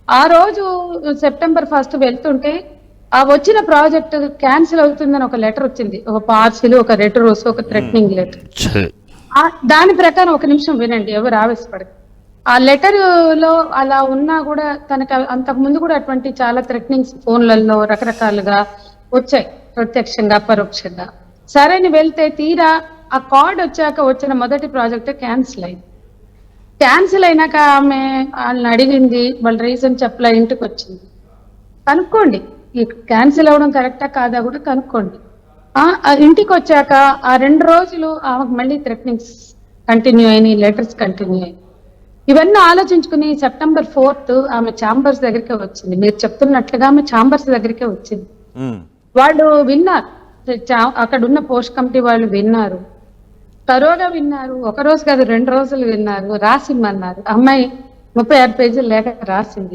ఆ రోజు సెప్టెంబర్ 1 వెళ్తుంటే ఆ వచ్చిన ప్రాజెక్ట్ క్యాన్సిల్ అవుతుందని ఒక లెటర్ వచ్చింది. ఒక పార్సిల్, ఒక రెట్రోస్, ఒక థ్రెటనింగ్ లెటర్. ఛే! దాని ప్రకారం ఒక నిమిషం వినండి, ఎవరు ఆవేశపడదు. ఆ లెటర్ లో అలా ఉన్నా కూడా తనకి అంతకు ముందు కూడా అటువంటి చాలా థ్రెటనింగ్స్ ఫోన్లలో రకరకాలుగా వచ్చాయి, ప్రత్యక్షంగా పరోక్షంగా. సరే అని వెళ్తే తీరా ఆ కార్డ్ వచ్చాక వచ్చిన మొదటి ప్రాజెక్ట్ క్యాన్సిల్ అయింది. క్యాన్సిల్ అయినాక ఆమె వాళ్ళని అడిగింది, వాళ్ళ రీజన్ చెప్పలే, ఇంటికి వచ్చింది. కనుక్కోండి, ఈ క్యాన్సిల్ అవ్వడం కరెక్టా కాదా కూడా కనుక్కోండి. ఆ ఇంటికి వచ్చాక ఆ 2 రోజులు ఆమెకు మళ్ళీ థ్రెటనింగ్స్ కంటిన్యూ అయినాయి, లెటర్స్ కంటిన్యూ అయినాయి. ఇవన్నీ ఆలోచించుకుని సెప్టెంబర్ 4 ఆమె ఛాంబర్స్ దగ్గరికే వచ్చింది. మీరు చెప్తున్నట్లుగా ఆమె ఛాంబర్స్ దగ్గరికే వచ్చింది. వాళ్ళు విన్నారు, అక్కడ ఉన్న పోస్ట్ కమిటీ వాళ్ళు విన్నారు, తరోగా విన్నారు. ఒక రోజు కాదు, 2 రోజులు విన్నారు, రాసిమ్మన్నారు. అమ్మాయి 36 పేజీలు లేఖ రాసింది.